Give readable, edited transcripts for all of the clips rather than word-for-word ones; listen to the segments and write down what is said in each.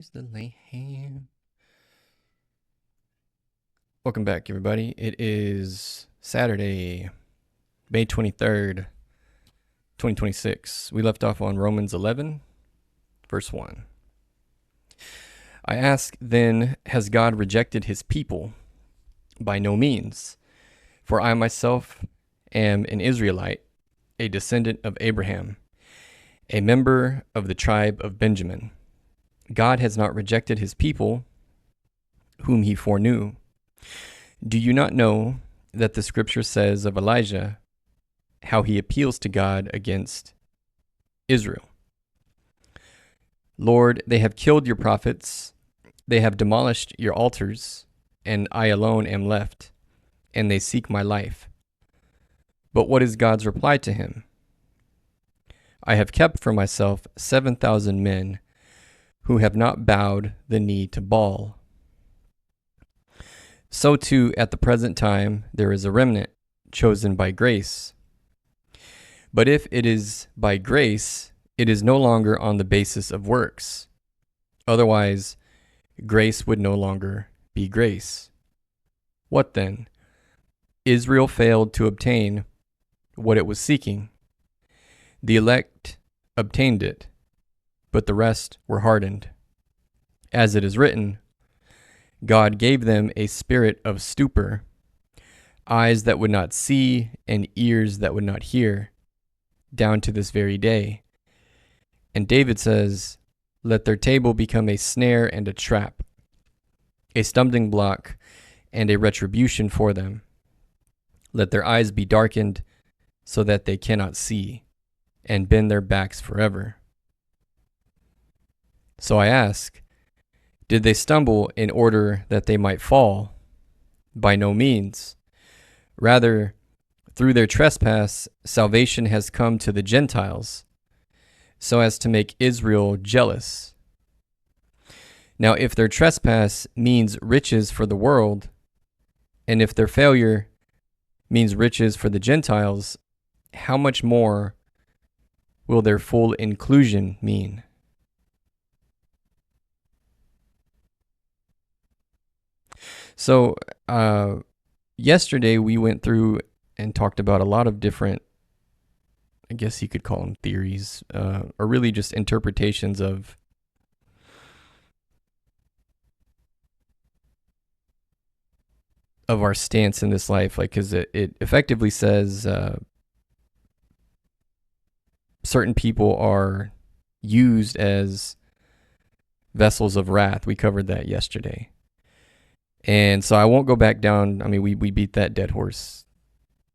Here's the lamb. Welcome back, everybody. It is Saturday, May 23rd, 2026. We left off on Romans 11, verse 1. I ask, then, has God rejected his people? By no means. For I myself am an Israelite, a descendant of Abraham, a member of the tribe of Benjamin. God has not rejected his people, whom he foreknew. Do you not know that the scripture says of Elijah how he appeals to God against Israel? Lord, they have killed your prophets, they have demolished your altars, and I alone am left, and they seek my life. But what is God's reply to him? I have kept for myself 7,000 men who have not bowed the knee to Baal. So too, at the present time, there is a remnant chosen by grace. But if it is by grace, it is no longer on the basis of works. Otherwise, grace would no longer be grace. What then? Israel failed to obtain what it was seeking. The elect obtained it, but the rest were hardened. As it is written, God gave them a spirit of stupor, eyes that would not see and ears that would not hear, down to this very day. And David says, let their table become a snare and a trap, a stumbling block and a retribution for them. Let their eyes be darkened so that they cannot see, and bend their backs forever. So I ask, did they stumble in order that they might fall? By no means. Rather, through their trespass, salvation has come to the Gentiles, so as to make Israel jealous. Now, if their trespass means riches for the world, and if their failure means riches for the Gentiles, how much more will their full inclusion mean? So, yesterday we went through and talked about a lot of different, I guess you could call them theories, or really just interpretations of our stance in this life. Like, because it effectively says certain people are used as vessels of wrath. We covered that yesterday. And so I won't go back down. I mean, we beat that dead horse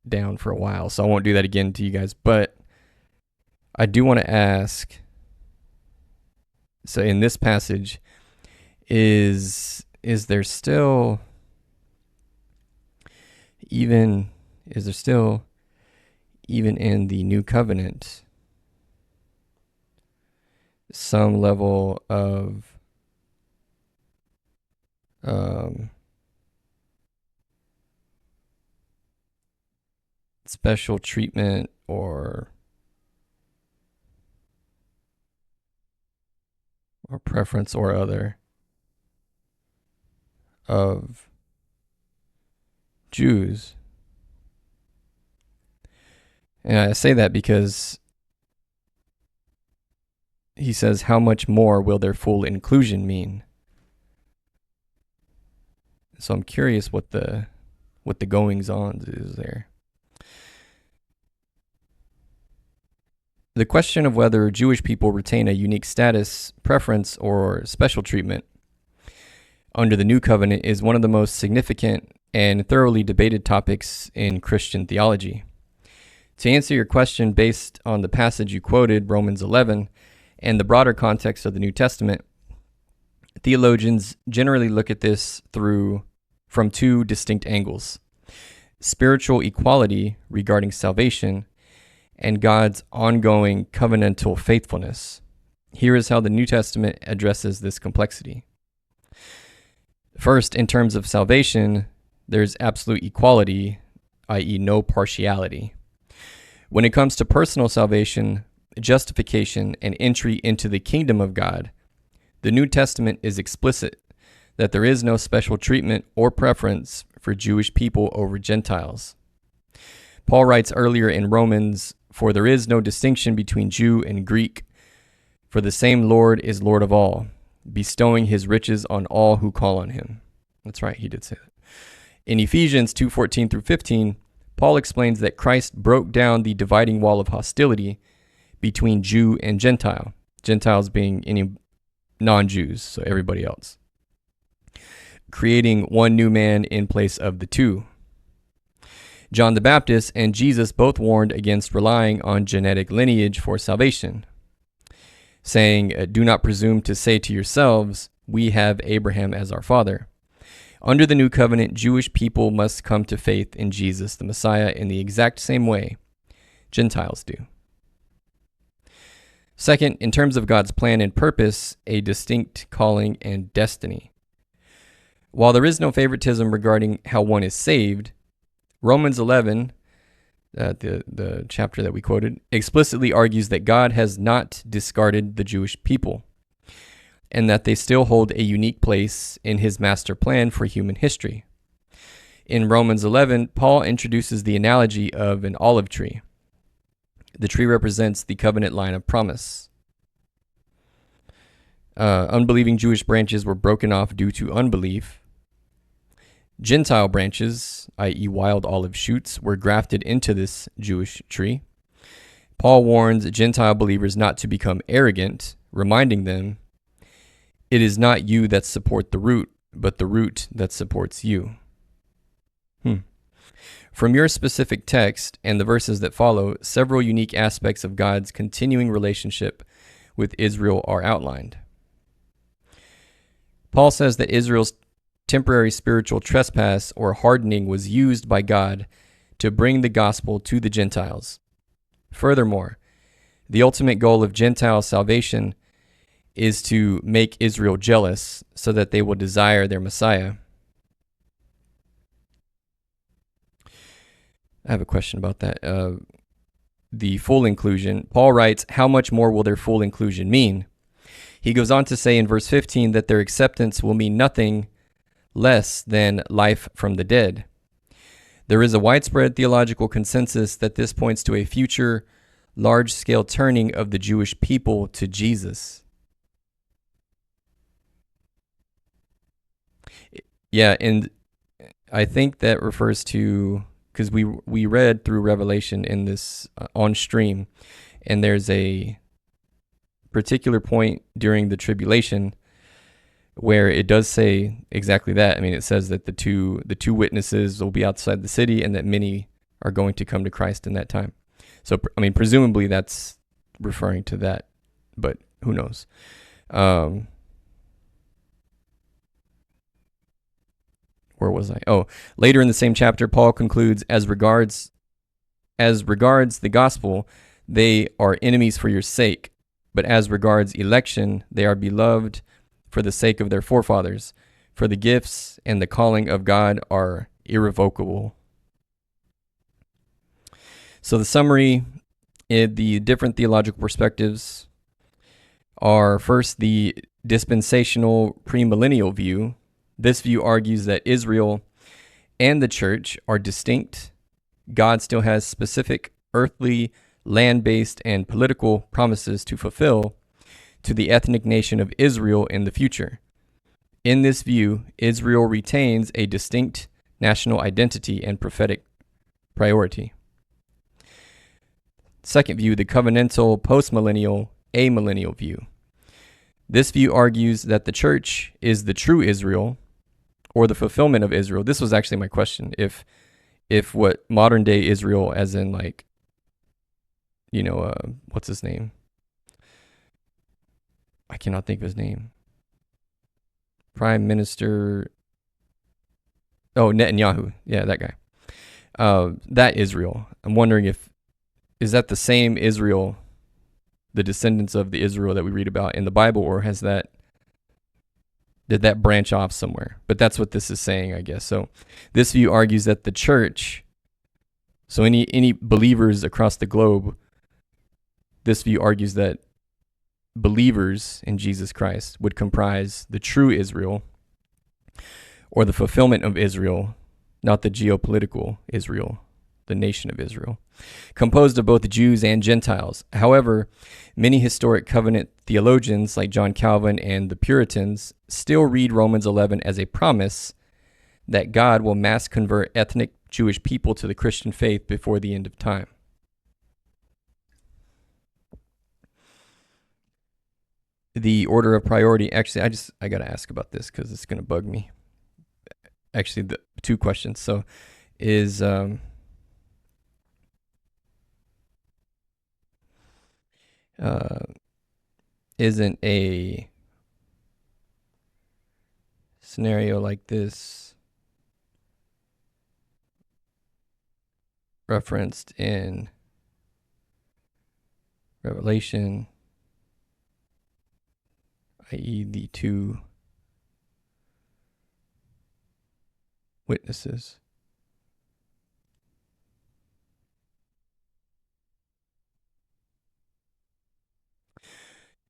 down for a while, so I won't do that again to you guys. But I do want to ask, so in this passage, is there still even in the new covenant some level of special treatment or preference or other of Jews? And I say that because he says, how much more will their full inclusion mean? So I'm curious what the goings on is there. The question of whether Jewish people retain a unique status, preference, or special treatment under the New Covenant is one of the most significant and thoroughly debated topics in Christian theology. To answer your question based on the passage you quoted, Romans 11, and the broader context of the New Testament, theologians generally look at this from two distinct angles: spiritual equality regarding salvation and God's ongoing covenantal faithfulness. Here is how the New Testament addresses this complexity. First, in terms of salvation, there's absolute equality, i.e., no partiality. When it comes to personal salvation, justification, and entry into the kingdom of God, The New Testament is explicit that there is no special treatment or preference for Jewish people over Gentiles. Paul writes earlier in Romans, "For there is no distinction between Jew and Greek, for the same Lord is Lord of all, bestowing his riches on all who call on him." That's right, he did say that. In Ephesians 2:14 through 15, Paul explains that Christ broke down the dividing wall of hostility between Jew and Gentile, Gentiles being any non-Jews, so everybody else, creating one new man in place of the two. John the Baptist and Jesus both warned against relying on genetic lineage for salvation, saying, "Do not presume to say to yourselves, 'We have Abraham as our father.' Under the new covenant, Jewish people must come to faith in Jesus, the Messiah, in the exact same way Gentiles do." Second, in terms of God's plan and purpose, a distinct calling and destiny. While there is no favoritism regarding how one is saved, Romans 11, the chapter that we quoted, explicitly argues that God has not discarded the Jewish people, and that they still hold a unique place in his master plan for human history. In Romans 11, Paul introduces the analogy of an olive tree. The tree represents the covenant line of promise. Unbelieving Jewish branches were broken off due to unbelief. Gentile branches, i.e. wild olive shoots, were grafted into this Jewish tree. Paul warns Gentile believers not to become arrogant, reminding them, "It is not you that support the root, but the root that supports you." From your specific text and the verses that follow, several unique aspects of God's continuing relationship with Israel are outlined. Paul says that Israel's temporary spiritual trespass or hardening was used by God to bring the gospel to the Gentiles. Furthermore, the ultimate goal of Gentile salvation is to make Israel jealous so that they will desire their Messiah. I have a question about that. The full inclusion. Paul writes, "How much more will their full inclusion mean?" He goes on to say in verse 15 that their acceptance will mean nothing less than life from the dead. There is a widespread theological consensus that this points to a future large-scale turning of the Jewish people to Jesus. Yeah, and I think that refers to, because we read through Revelation in this on stream, and there's a particular point during the tribulation where it does say exactly that. I mean, it says that the two witnesses will be outside the city and that many are going to come to Christ in that time. So, I mean, presumably that's referring to that, but who knows? Where was I? Oh, later in the same chapter, Paul concludes, as regards the gospel, they are enemies for your sake, but as regards election, they are beloved for the sake of their forefathers, for the gifts and the calling of God are irrevocable. So the summary in the different theological perspectives are, first, the dispensational premillennial view. This view argues that Israel and the church are distinct. God still has specific earthly, land-based, and political promises to fulfill to the ethnic nation of Israel in the future. In this view, Israel retains a distinct national identity and prophetic priority. Second view, the covenantal postmillennial amillennial view. This view argues that the church is the true Israel, or the fulfillment of Israel. This was actually my question. If what modern day Israel, as in like, what's his name? I cannot think of his name. Prime Minister. Oh, Netanyahu. Yeah, that guy. That Israel. I'm wondering is that the same Israel, the descendants of the Israel that we read about in the Bible, or did that branch off somewhere? But that's what this is saying, I guess. So this view argues that the church, so any believers across the globe, this view argues that believers in Jesus Christ would comprise the true Israel, or the fulfillment of Israel, not the geopolitical Israel, the nation of Israel, composed of both Jews and Gentiles. However, many historic covenant theologians like John Calvin and the Puritans still read Romans 11 as a promise that God will mass convert ethnic Jewish people to the Christian faith before the end of time. The order of priority, actually, I got to ask about this because it's going to bug me. Actually, the two questions. So, isn't a scenario like this referenced in Revelation, i.e. the two witnesses?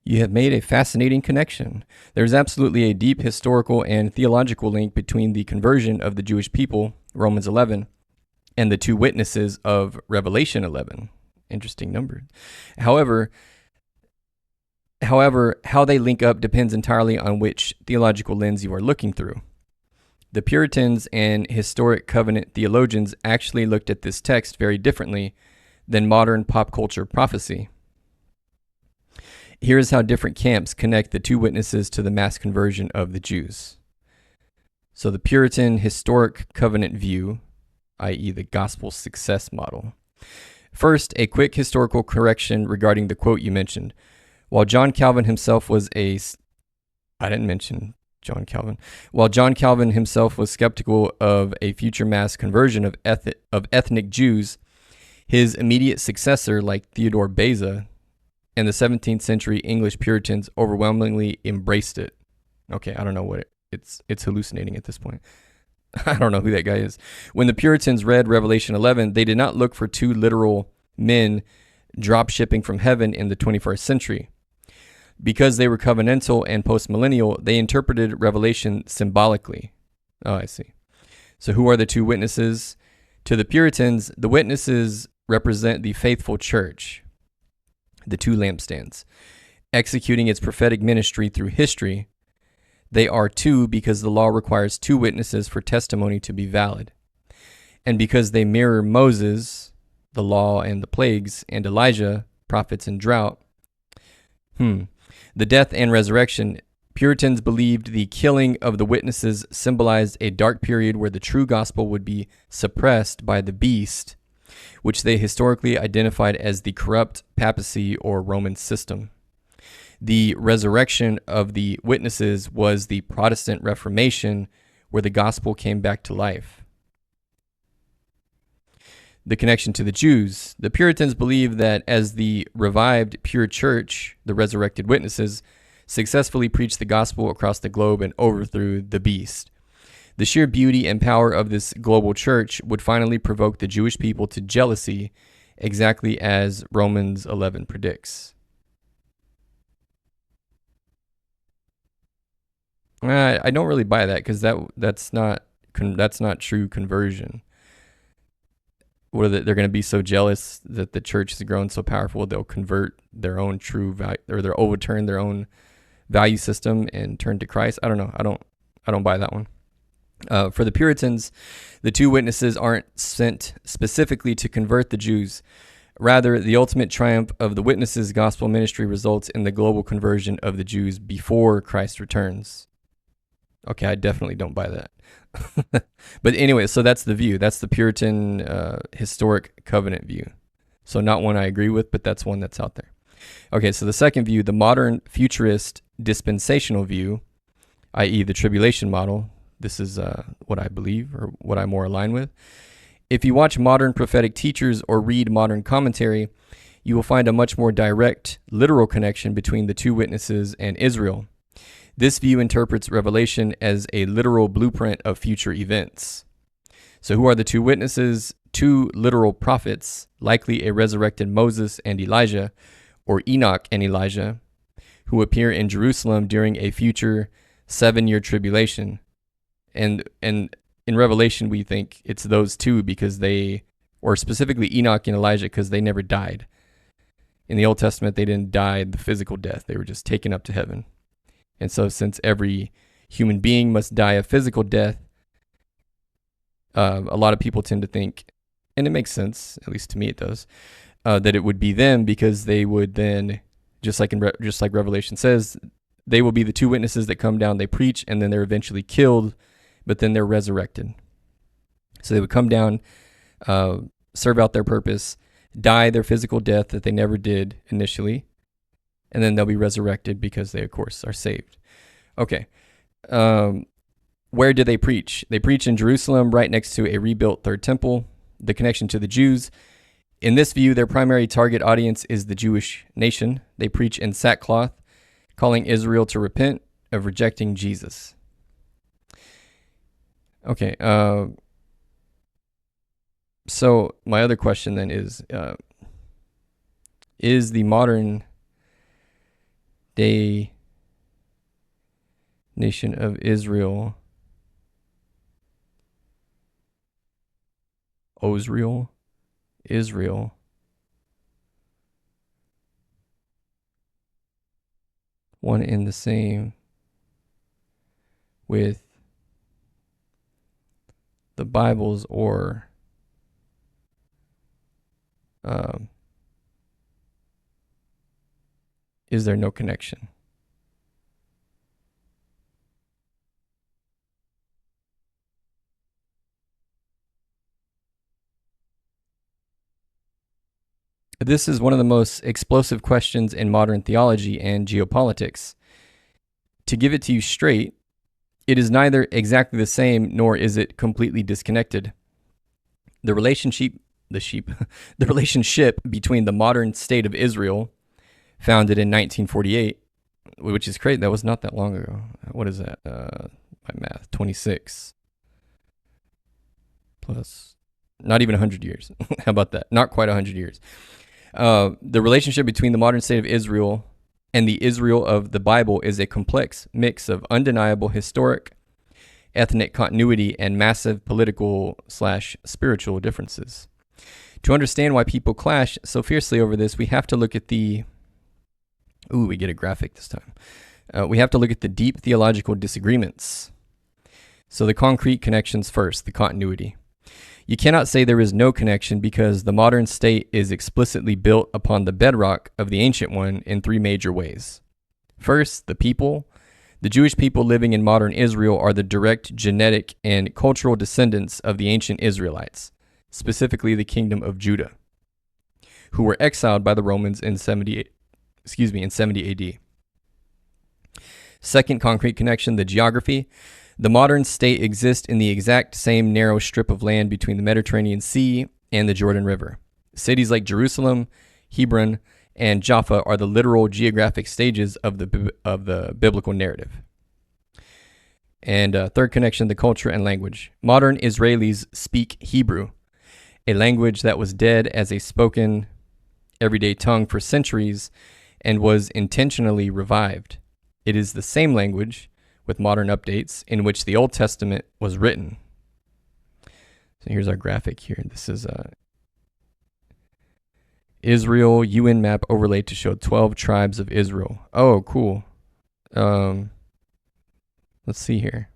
You have made a fascinating connection. There's absolutely a deep historical and theological link between the conversion of the Jewish people, Romans 11, and the two witnesses of Revelation 11. Interesting number. However, how they link up depends entirely on which theological lens you are looking through. The Puritans and historic covenant theologians actually looked at this text very differently than modern pop culture prophecy. Here is how different camps connect the two witnesses to the mass conversion of the Jews. So the Puritan historic covenant view, i.e. the gospel success model. First, a quick historical correction regarding the quote you mentioned. While John Calvin himself was While John Calvin himself was skeptical of a future mass conversion of ethnic Jews, his immediate successor, like Theodore Beza, and the 17th century English Puritans overwhelmingly embraced it. Okay, I don't know what it's hallucinating at this point. I don't know who that guy is. When the Puritans read Revelation 11, they did not look for two literal men drop shipping from heaven in the 21st century. Because they were covenantal and postmillennial, they interpreted Revelation symbolically. Oh, I see. So who are the two witnesses? To the Puritans, the witnesses represent the faithful church, the two lampstands, executing its prophetic ministry through history. They are two because the law requires two witnesses for testimony to be valid. And because they mirror Moses, the law and the plagues, and Elijah, prophets and drought. The death and resurrection. Puritans believed the killing of the witnesses symbolized a dark period where the true gospel would be suppressed by the beast, which they historically identified as the corrupt papacy or Roman system. The resurrection of the witnesses was the Protestant Reformation, where the gospel came back to life. The connection to the Jews. The Puritans believed that as the revived pure church, the resurrected witnesses, successfully preached the gospel across the globe and overthrew the beast. The sheer beauty and power of this global church would finally provoke the Jewish people to jealousy, exactly as Romans 11 predicts. I don't really buy that because that's not true conversion. They're going to be so jealous that the church has grown so powerful they'll convert their own true value, or they'll overturn their own value system and turn to Christ. I don't know. I don't buy that one. For the Puritans, the two witnesses aren't sent specifically to convert the Jews. Rather, the ultimate triumph of the witnesses' gospel ministry results in the global conversion of the Jews before Christ returns. Okay, I definitely don't buy that. But anyway, so that's the view. That's the Puritan historic covenant view. So not one I agree with, but that's one that's out there. Okay, so the second view, the modern futurist dispensational view, i.e. the tribulation model. This is what I believe, or what I'm more aligned with. If you watch modern prophetic teachers or read modern commentary, you will find a much more direct, literal connection between the two witnesses and Israel. This view interprets Revelation as a literal blueprint of future events. So who are the two witnesses? Two literal prophets, likely a resurrected Moses and Elijah, or Enoch and Elijah, who appear in Jerusalem during a future 7-year tribulation. And in Revelation, we think it's those two because or specifically Enoch and Elijah, because they never died. In the Old Testament, they didn't die the physical death. They were just taken up to heaven. And so since every human being must die a physical death, a lot of people tend to think, and it makes sense, at least to me it does, that it would be them, because they would then, just like Revelation says, they will be the two witnesses that come down, they preach, and then they're eventually killed, but then they're resurrected. So they would come down, serve out their purpose, die their physical death that they never did initially, and then they'll be resurrected because they, of course, are saved. Okay. Where do they preach? They preach in Jerusalem, right next to a rebuilt third temple. The connection to the Jews. In this view, their primary target audience is the Jewish nation. They preach in sackcloth, calling Israel to repent of rejecting Jesus. Okay. So my other question then is the modern day nation of Israel Israel one and the same with the Bibles, or is there no connection? This is one of the most explosive questions in modern theology and geopolitics. To give it to you straight, it is neither exactly the same nor is it completely disconnected. The relationship between the modern state of Israel, founded in 1948, which is great. That was not that long ago. What is that? My math, 26 plus, not even 100 years. How about that? Not quite 100 years. The relationship between the modern state of Israel and the Israel of the Bible is a complex mix of undeniable historic, ethnic continuity, and massive political/spiritual differences. To understand why people clash so fiercely over this, we have to look at we get a graphic this time. We have to look at the deep theological disagreements. So the concrete connections first, the continuity. You cannot say there is no connection because the modern state is explicitly built upon the bedrock of the ancient one in three major ways. First, the people. The Jewish people living in modern Israel are the direct genetic and cultural descendants of the ancient Israelites, specifically the kingdom of Judah, who were exiled by the Romans in 70 AD. Second concrete connection, the geography. The modern state exists in the exact same narrow strip of land between the Mediterranean Sea and the Jordan River. Cities like Jerusalem, Hebron, and Jaffa are the literal geographic stages of the biblical narrative. And third connection, the culture and language. Modern Israelis speak Hebrew, a language that was dead as a spoken everyday tongue for centuries and was intentionally revived. It is the same language, with modern updates, in which the Old Testament was written. So here's our graphic here. This is Israel UN map overlay to show 12 tribes of Israel. Oh, cool. Let's see here.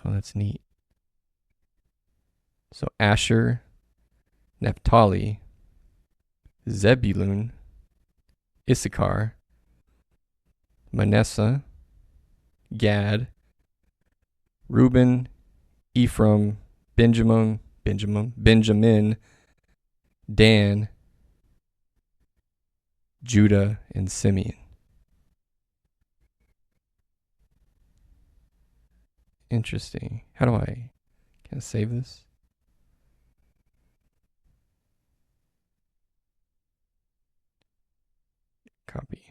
Oh, that's neat. So Asher, Naphtali, Zebulun, Issachar, Manasseh, Gad, Reuben, Ephraim, Benjamin, Dan, Judah, and Simeon. Interesting. Can I save this? Copy.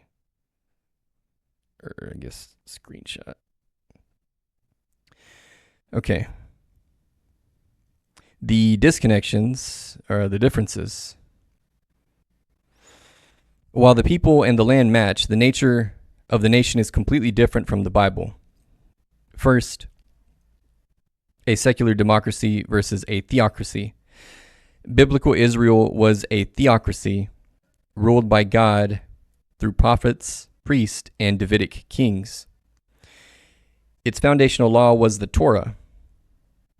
Or I guess screenshot. Okay. The disconnections are the differences. While the people and the land match, the nature of the nation is completely different from the Bible. First, a secular democracy versus a theocracy. Biblical Israel was a theocracy ruled by God through prophets, priests, and Davidic kings. Its foundational law was the Torah,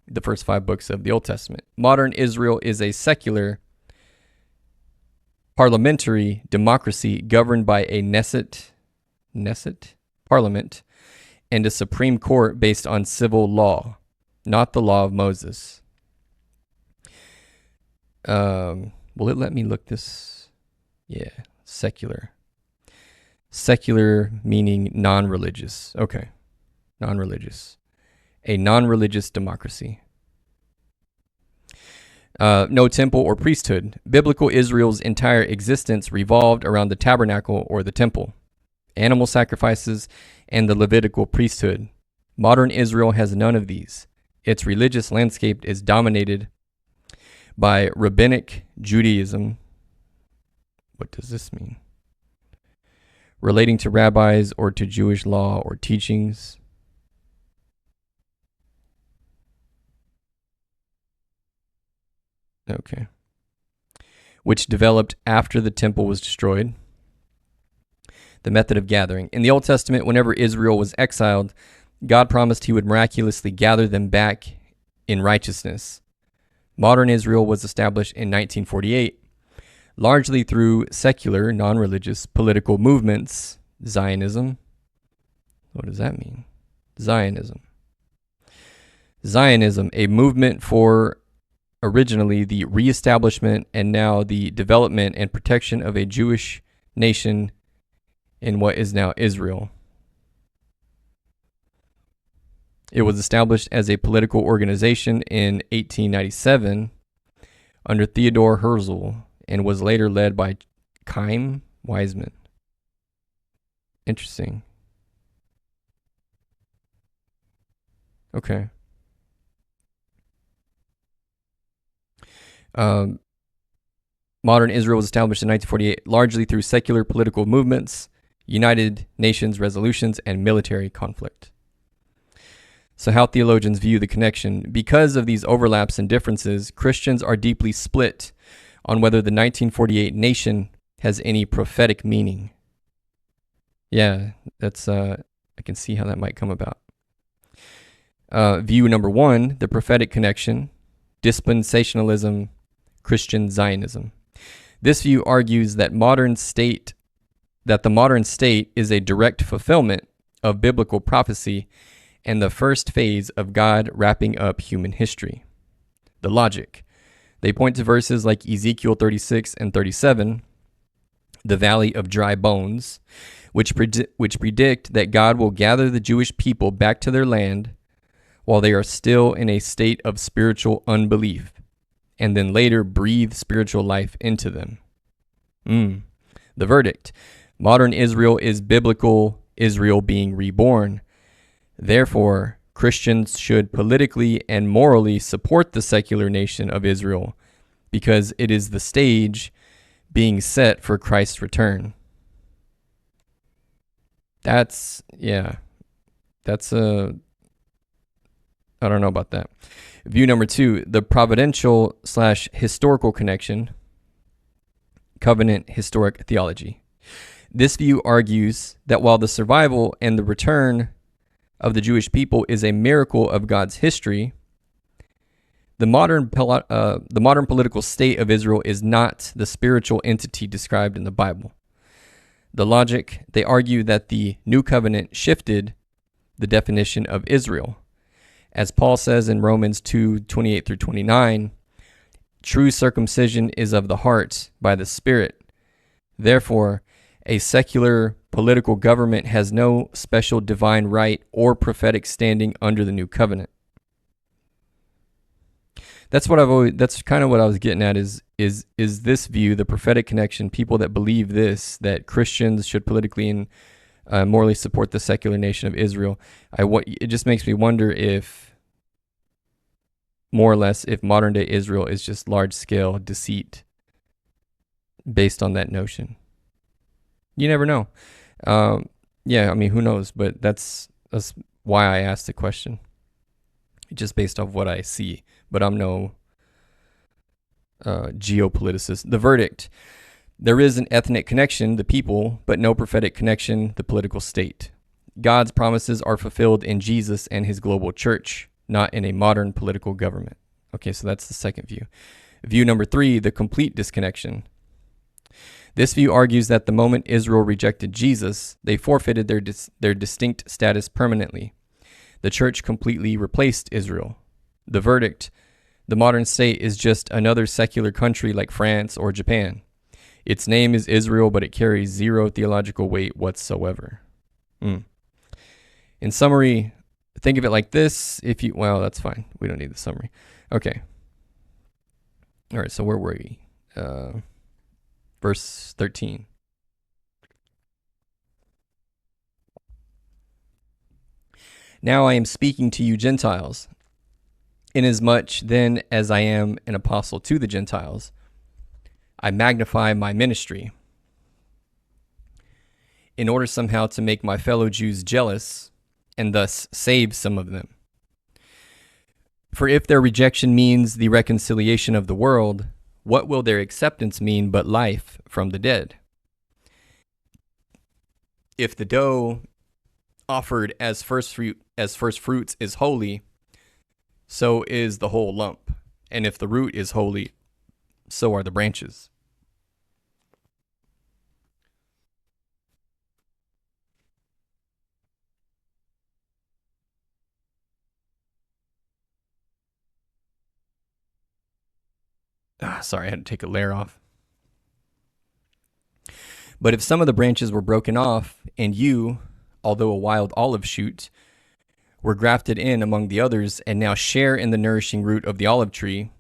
the first 5 books of the Old Testament. Modern Israel is a secular parliamentary democracy governed by a Knesset parliament and a Supreme Court based on civil law, not the law of Moses. Will it let me look this? Yeah, secular. Secular meaning non-religious. Okay, non-religious. A non-religious democracy. No temple or priesthood. Biblical Israel's entire existence revolved around the tabernacle or the temple, animal sacrifices, and the Levitical priesthood. Modern Israel has none of these. Its religious landscape is dominated by rabbinic Judaism. What does this mean? Relating to rabbis or to Jewish law or teachings. Okay. Which developed after the temple was destroyed. The method of gathering. In the Old Testament, whenever Israel was exiled, God promised he would miraculously gather them back in righteousness. Modern Israel was established in 1948, largely through secular, non-religious political movements. Zionism. What does that mean? Zionism, a movement for originally the reestablishment and now the development and protection of a Jewish nation in what is now Israel. It was established as a political organization in 1897 under Theodore Herzl and was later led by Chaim Weizmann. Interesting. Okay. Modern Israel was established in 1948 largely through secular political movements, United Nations resolutions, and military conflict. So how theologians view the connection. Because of these overlaps and differences, Christians are deeply split on whether the 1948 nation has any prophetic meaning. Yeah, that's I can see how that might come about. View number 1, the prophetic connection, dispensationalism, Christian Zionism. This view argues that the modern state is a direct fulfillment of biblical prophecy and the first phase of God wrapping up human history. The logic. They point to verses like Ezekiel 36 and 37, the valley of dry bones, which predict that God will gather the Jewish people back to their land while they are still in a state of spiritual unbelief, and then later breathe spiritual life into them. The verdict. Modern Israel is biblical Israel being reborn. Therefore, Christians should politically and morally support the secular nation of Israel because it is the stage being set for Christ's return. I don't know about that. View number 2, the providential/historical connection, covenant historic theology. This view argues that while the survival and the return of the Jewish people is a miracle of God's history, the modern political state of Israel is not the spiritual entity described in the Bible. The logic, they argue that the new covenant shifted the definition of Israel. As Paul says in Romans 2:28 through 29, true circumcision is of the heart by the Spirit. Therefore, a secular political government has no special divine right or prophetic standing under the new covenant. That's kind of what I was getting at is this view, the prophetic connection, people that believe this, that Christians should politically and morally support the secular nation of Israel. It just makes me wonder if, more or less, if modern day Israel is just large scale deceit based on that notion. You never know. Yeah, I mean, who knows? But that's why I asked the question, just based off what I see. But I'm no geopoliticist. The verdict: there is an ethnic connection, the people, but no prophetic connection, the political state. God's promises are fulfilled in Jesus and his global church, not in a modern political government. Okay, so that's the second view. View number 3, the complete disconnection. This view argues that the moment Israel rejected Jesus, they forfeited their distinct status permanently. The church completely replaced Israel. The verdict: the modern state is just another secular country like France or Japan. Its name is Israel, but it carries zero theological weight whatsoever. In summary, think of it like this. Well, that's fine. We don't need the summary. Okay. All right, so where were we? Verse 13. Now I am speaking to you Gentiles, inasmuch then as I am an apostle to the Gentiles, I magnify my ministry in order somehow to make my fellow Jews jealous and thus save some of them. For if their rejection means the reconciliation of the world, what will their acceptance mean but life from the dead? If the dough offered as first fruits is holy, so is the whole lump. And if the root is holy, so are the branches. Sorry, I had to take a layer off. But if some of the branches were broken off, and you, although a wild olive shoot, were grafted in among the others, and now share in the nourishing root of the olive tree,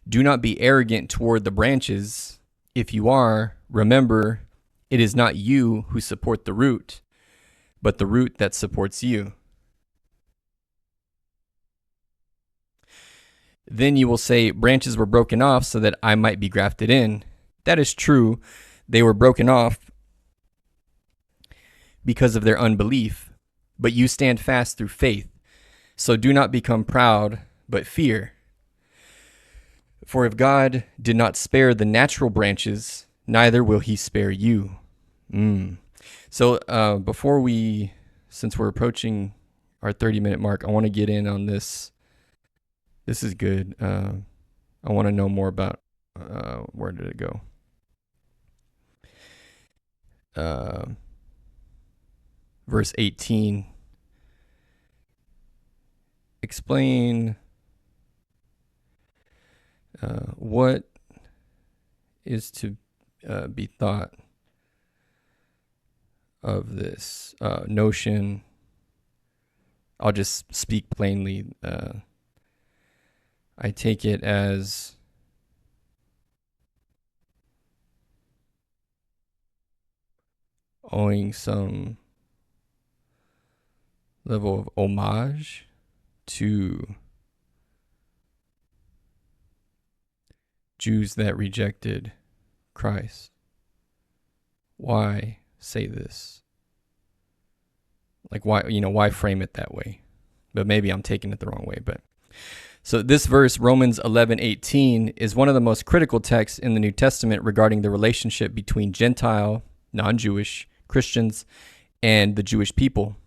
do not be arrogant toward the branches. If you are, remember, it is not you who support the root, but the root that supports you. Then you will say, branches were broken off so that I might be grafted in. That is true. They were broken off because of their unbelief, but you stand fast through faith. So do not become proud, but fear. For if God did not spare the natural branches, neither will he spare you. So since we're approaching our 30-minute mark, I want to get in on this. This is good. I want to know more about where did it go? Verse 18. Explain what is to be thought of this notion. I'll just speak plainly. I take it as owing some level of homage to Jews that rejected Christ. Why say this? Like, why frame it that way? But maybe I'm taking it the wrong way. But so this verse, Romans 11:18, is one of the most critical texts in the New Testament regarding the relationship between Gentile, non-Jewish Christians and the Jewish people.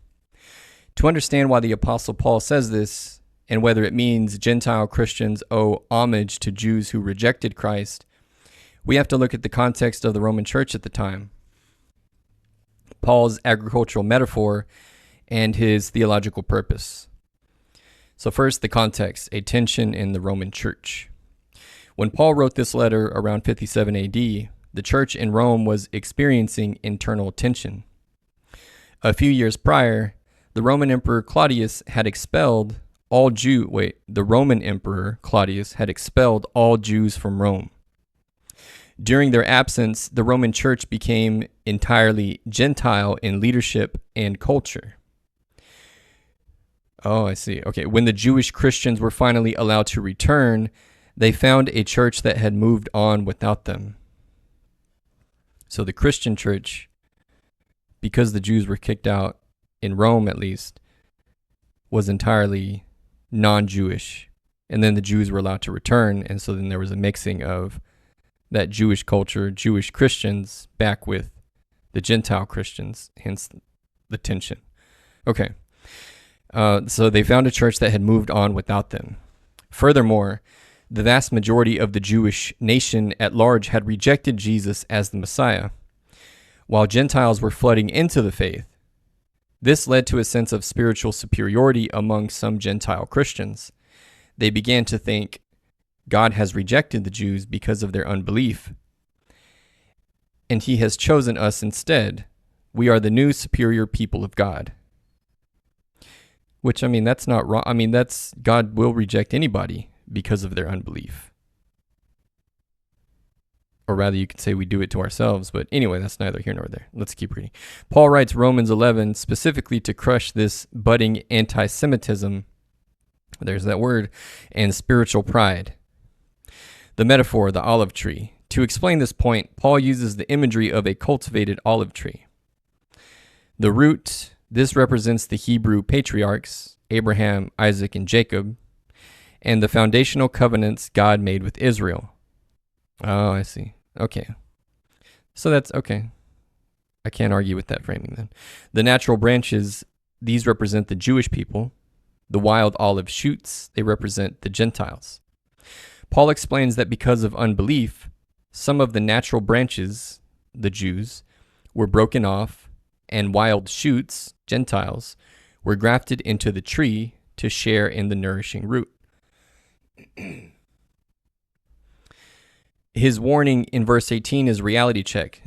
To understand why the Apostle Paul says this, and whether it means Gentile Christians owe homage to Jews who rejected Christ, we have to look at the context of the Roman Church at the time, Paul's agricultural metaphor, and his theological purpose. So first, the context, a tension in the Roman Church. When Paul wrote this letter around 57 AD, the church in Rome was experiencing internal tension. A few years prior, the Roman Emperor Claudius had expelled all Jews from Rome. During their absence, the Roman Church became entirely Gentile in leadership and culture. Oh, I see. Okay, when the Jewish Christians were finally allowed to return, they found a church that had moved on without them. So the Christian church because the Jews were kicked out in Rome, at least, was entirely non-Jewish. And then the Jews were allowed to return. And so then there was a mixing of that Jewish culture, Jewish Christians, back with the Gentile Christians, hence the tension. Okay. So they found a church that had moved on without them. Furthermore, the vast majority of the Jewish nation at large had rejected Jesus as the Messiah, while Gentiles were flooding into the faith. This led to a sense of spiritual superiority among some Gentile Christians. They began to think God has rejected the Jews because of their unbelief, and he has chosen us instead. We are the new superior people of God. Which, I mean, that's not wrong. I mean, that's, God will reject anybody because of their unbelief. Or rather, you could say we do it to ourselves. But anyway, that's neither here nor there. Let's keep reading. Paul writes Romans 11 specifically to crush this budding anti-Semitism, there's that word, and spiritual pride. The metaphor, the olive tree. To explain this point, Paul uses the imagery of a cultivated olive tree. The root, this represents the Hebrew patriarchs, Abraham, Isaac, and Jacob, and the foundational covenants God made with Israel. Oh, I see. Okay. So that's okay. I can't argue with that framing then. The natural branches, these represent the Jewish people. The wild olive shoots, they represent the Gentiles. Paul explains that because of unbelief, some of the natural branches, the Jews, were broken off, and wild shoots, Gentiles, were grafted into the tree to share in the nourishing root. His warning in verse 18 is reality check.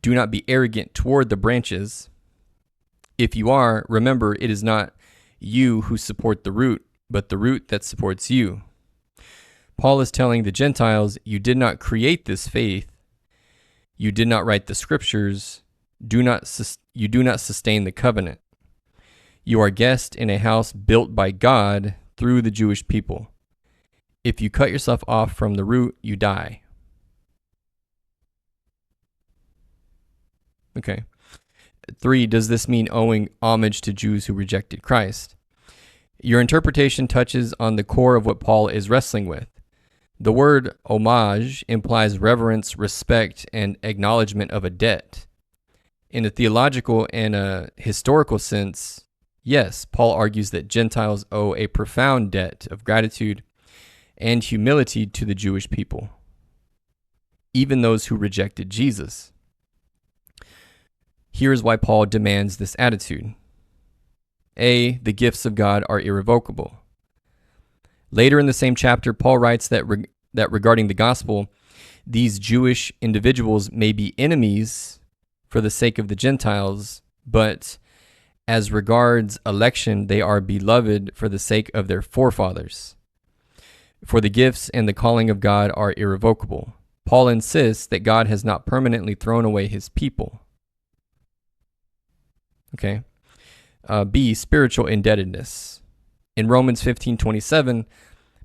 Do not be arrogant toward the branches. If you are, remember it is not you who support the root, but the root that supports you. Paul is telling the Gentiles, you did not create this faith. You did not write the scriptures. You do not sustain the covenant. You are guests in a house built by God through the Jewish people. If you cut yourself off from the root, you die. Okay. 3, does this mean owing homage to Jews who rejected Christ? Your interpretation touches on the core of what Paul is wrestling with. The word homage implies reverence, respect, and acknowledgement of a debt. In a theological and a historical sense, yes, Paul argues that Gentiles owe a profound debt of gratitude and humility to the Jewish people, even those who rejected Jesus. Here's why Paul demands this attitude. A, the gifts of God are irrevocable. Later in the same chapter, Paul writes that regarding the gospel, these Jewish individuals may be enemies for the sake of the Gentiles, but as regards election, they are beloved for the sake of their forefathers. For the gifts and the calling of God are irrevocable. Paul insists that God has not permanently thrown away his people. Okay. B, spiritual indebtedness. In Romans 15:27,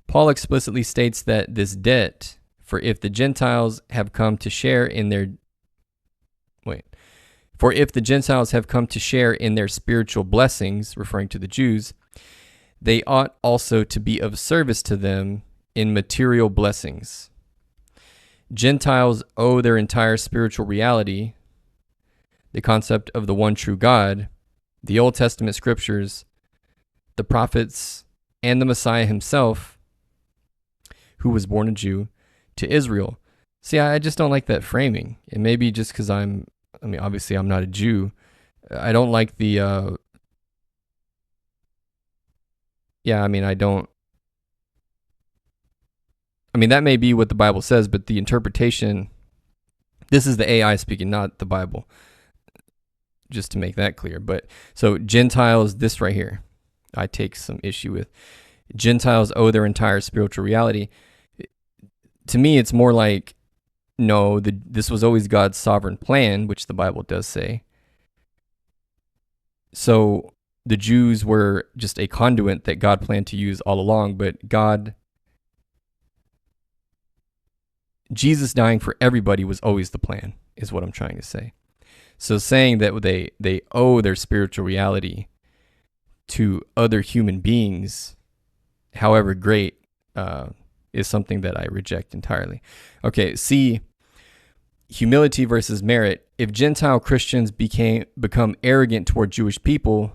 Paul explicitly states that this debt, for if the Gentiles have come to share in their spiritual blessings, referring to the Jews, they ought also to be of service to them in material blessings. Gentiles owe their entire spiritual reality, the concept of the one true God, the Old Testament scriptures, the prophets, and the Messiah himself, who was born a Jew, to Israel. See, I just don't like that framing. It may be just because obviously I'm not a Jew. I don't like the, that may be what the Bible says, but the interpretation, this is the AI speaking, not the Bible, just to make that clear. But so Gentiles, this right here, I take some issue with. Gentiles owe their entire spiritual reality. To me, it's more like, no, this was always God's sovereign plan, which the Bible does say. So the Jews were just a conduit that God planned to use all along, but Jesus dying for everybody was always the plan, is what I'm trying to say. So saying that they owe their spiritual reality to other human beings, however great, is something that I reject entirely. Okay, C, humility versus merit. If Gentile Christians become arrogant toward Jewish people,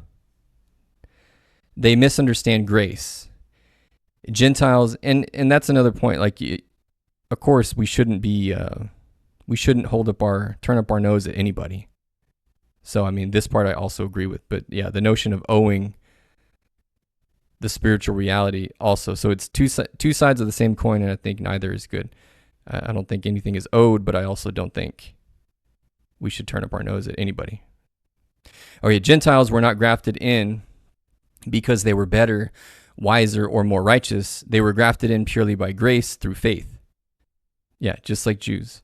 they misunderstand grace. Gentiles, and that's another point. Like, of course, we shouldn't turn up our nose at anybody. So, I mean, this part I also agree with. But yeah, the notion of owing the spiritual reality also. So it's two sides of the same coin, and I think neither is good. I don't think anything is owed, but I also don't think we should turn up our nose at anybody. Okay, Gentiles were not grafted in because they were better, wiser, or more righteous. They were grafted in purely by grace through faith. Yeah, just like Jews.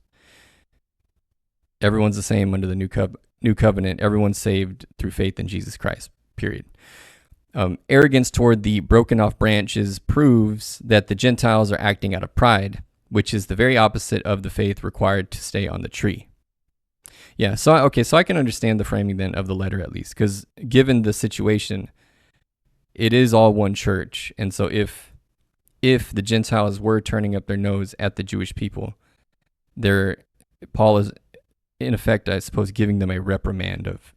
Everyone's the same under the new covenant. Everyone's saved through faith in Jesus Christ, period. Arrogance toward the broken off branches proves that the Gentiles are acting out of pride, which is the very opposite of the faith required to stay on the tree. Yeah, so I can understand the framing then of the letter at least, because given the situation, it is all one church. And so if the Gentiles were turning up their nose at the Jewish people, Paul is, in effect, I suppose, giving them a reprimand of,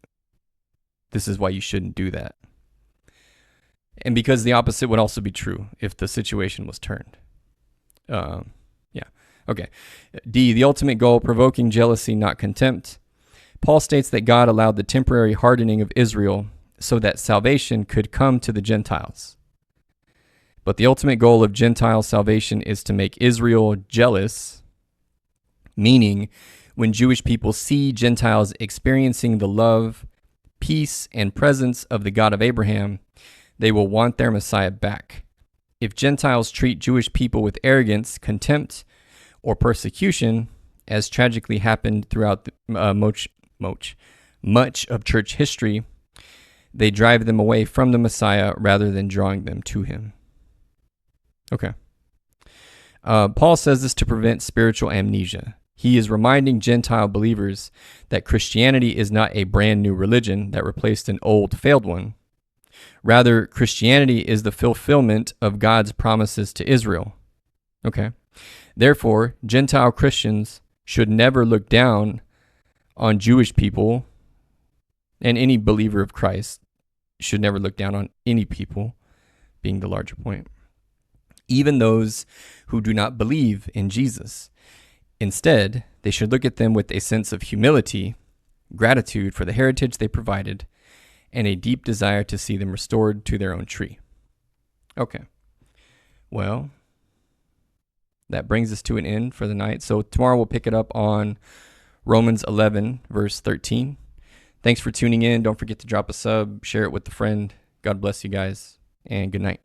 this is why you shouldn't do that. And because the opposite would also be true if the situation was turned. Yeah. Okay. D, the ultimate goal, provoking jealousy, not contempt. Paul states that God allowed the temporary hardening of Israel so that salvation could come to the Gentiles. But the ultimate goal of Gentile salvation is to make Israel jealous, meaning when Jewish people see Gentiles experiencing the love, peace, and presence of the God of Abraham, they will want their Messiah back. If Gentiles treat Jewish people with arrogance, contempt, or persecution, as tragically happened throughout much of church history, they drive them away from the Messiah rather than drawing them to him. Okay. Paul says this to prevent spiritual amnesia. He is reminding Gentile believers that Christianity is not a brand new religion that replaced an old, failed one. Rather, Christianity is the fulfillment of God's promises to Israel. Okay. Therefore, Gentile Christians should never look down on Jewish people, and any believer of Christ should never look down on any people, being the larger point, even those who do not believe in Jesus. Instead, they should look at them with a sense of humility, gratitude for the heritage they provided, and a deep desire to see them restored to their own tree. Okay. Well, that brings us to an end for the night. So tomorrow we'll pick it up on Romans 11, verse 13. Thanks for tuning in. Don't forget to drop a sub, share it with a friend. God bless you guys, and good night.